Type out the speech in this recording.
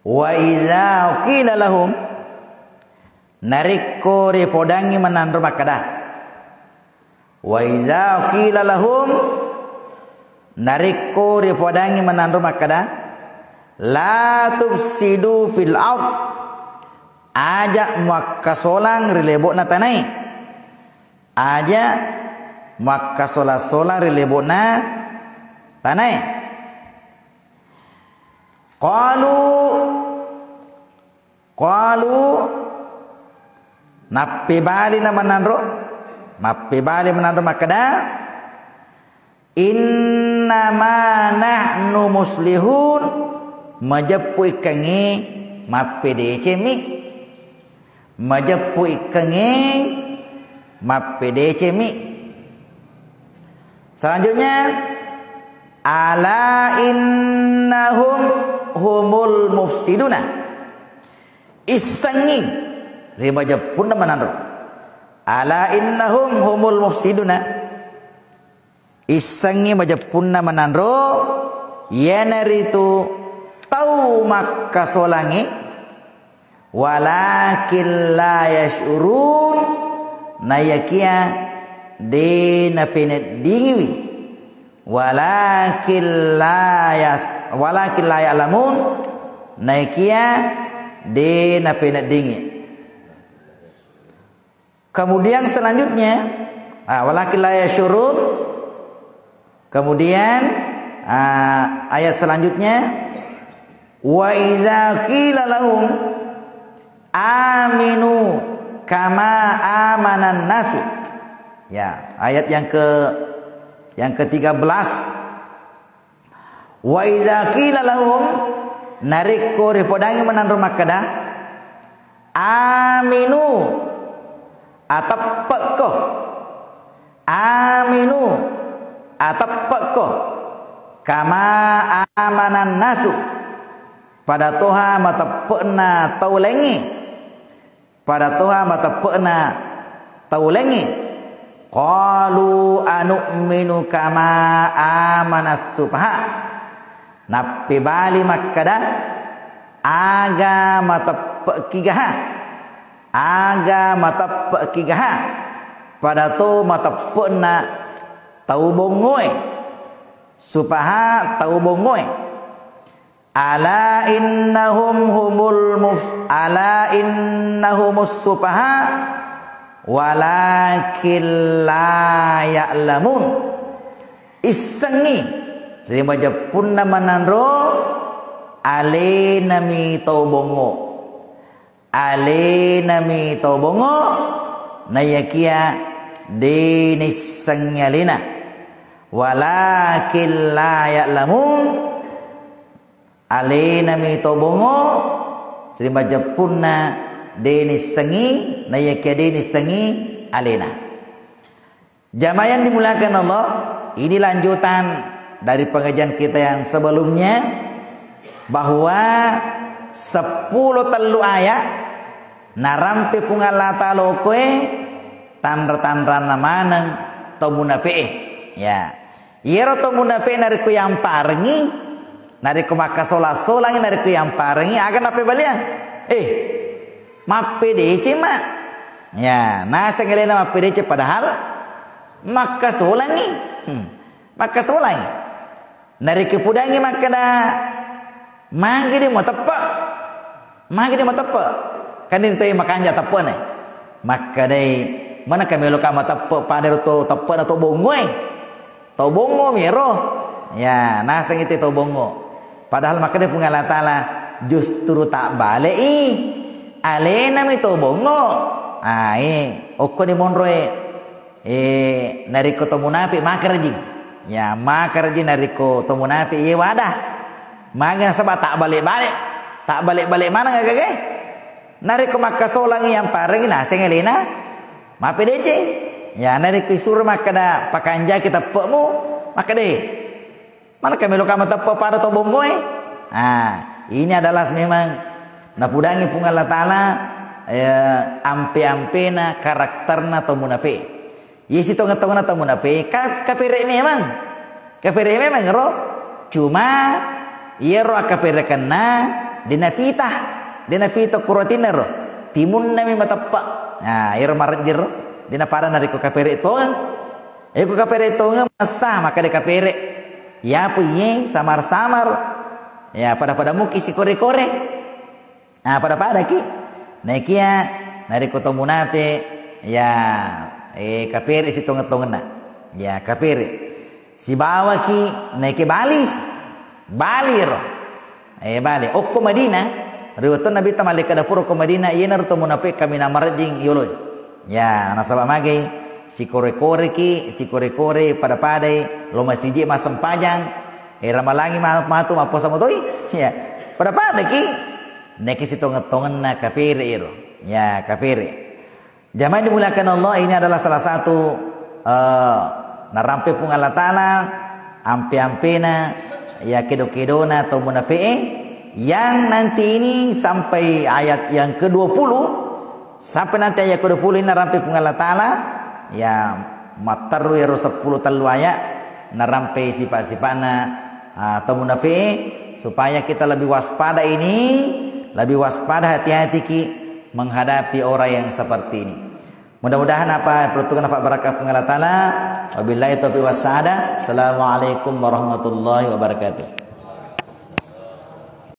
Wa idza qila lahum narikko repodangi menandro makada. Wa idza qila lahum narikko repodangi menandro makada. La tufsidu fil ard aja makasolang rilebokna tanai. Aja makasola-sola rilebokna tanai. Qalu nappe bali na menandro mappe bali menandro makada. Innama nahnu muslihun majapui kangi mappe dece mi majapui kangi mappe dece mi. Selanjutnya ala innahum humul mufsiduna isangi lima japun menandro. Ala innahum humul mufsiduna isangi majapunna menandro yanaritu tau makka solangi walakin la yashurun nayakia de na penet dingiwi walakin la ya'lamun nayakia de na penet dingi. Kemudian selanjutnya walakin la yashurun. Kemudian ayat selanjutnya wa idza qila lahum aminu kama amanan nasu. Ya, ayat yang ke-13. Wa idza qila lahum narikko repodangi menandro makada aminu atapakko aminu atapakko kama amanan nasu pada toha mata pena taulengi pada toha mata pena taulengi. Qalu anu'minu kama amanas subha napi bali makada aga mata pekigaha aga mata pekigaha pada to mata pena tau bongoy supaha tau bongoy. Ala innahum humus supaha walakin la ya'lamun isangi rima japunna manandro ale nami tau bongo nayakia denis sangyalina walakin la ya'lamun alena mi tobongo terima japunna denis sangi nayakia denis sangi alena. Jamaah yang dimulakan Allah, ini lanjutan dari pengajian kita yang sebelumnya bahwa 10 telu ayat narampe pungalata lokoe tandra-tandra namanang to munafiq. Ya. Yero to munafiq nariku yang parengi, nariku maka sola-solangi nariku yang parengi akan apa balian? Mape dece mak. Ya, nasa ngelena mape dece padahal maka solangi. Maka solangi. Nariku pudangi maka na magi dia mau tepak. Kan ini tuh makanya tepak nih. Maka deh mana kami lo kama tepak pada to tepak atau bongoy. Tau bongo miro. Ya, nasang itu tau bongo. Padahal maka dia punggala ta'ala justru tak balik alena mi tau bongo. Oko di monroe nariko to munafi makarji. Ya, makarji nariko to munafi wadah. Maga sebab tak balik-balik. Tak balik-balik mana enggak kage? Nariko maka solangi yang parengi nasang elena. Mape dece. Ya nariko isur maka da pakanja kita pemu maka deh. Mana kami lo kama tepo pada to bongoy. Ini adalah memang napudangi pung Allah Ta'ala ampe-ampena karakterna to munafiq. Yesi tonga-tonga to munafiq kafir memang ro cuma ia ro kafir kena dina fita kuratinero timun nami matappa iro marjir dina para nariko kapere tongan eko kapere tongan masa maka de kapere ya puye samar-samar ya pada muki si kore-kore pada ki naikia nariko to munape ya kapere si tongan-tongan ya kapere si bawa ki naiki Bali ro Bali okko Madinah riwayat Nabi tamale kada puro ko Madinah yenar to munafik kami na marjing yoloy ya nasaba magay si kore-kore pada padai lo masiji masam pajang ramalangi matu maposa motoy ya pada padai ki neki si tongan-tongan na kafir iro ya kafir jamaah dimulakan Allah ini adalah salah satu narampe pung Allah Ta'ala ampe-ampena ya kedo-kedona atau munafi'in yang nanti ini sampai ayat yang ke-20 sampai nanti ayat ke-20 ini narampe pung Allah Ta'ala ya mataru ya 10 talu ayat narampe sifat-sifatna atau munafi'in supaya kita lebih waspada lebih waspada hati-hati ki menghadapi orang yang seperti ini. Mudah-mudahan peruntukan barakah pun Allah Ta'ala. Wabillahi taufiq was sa'adah. Assalamualaikum warahmatullahi wabarakatuh.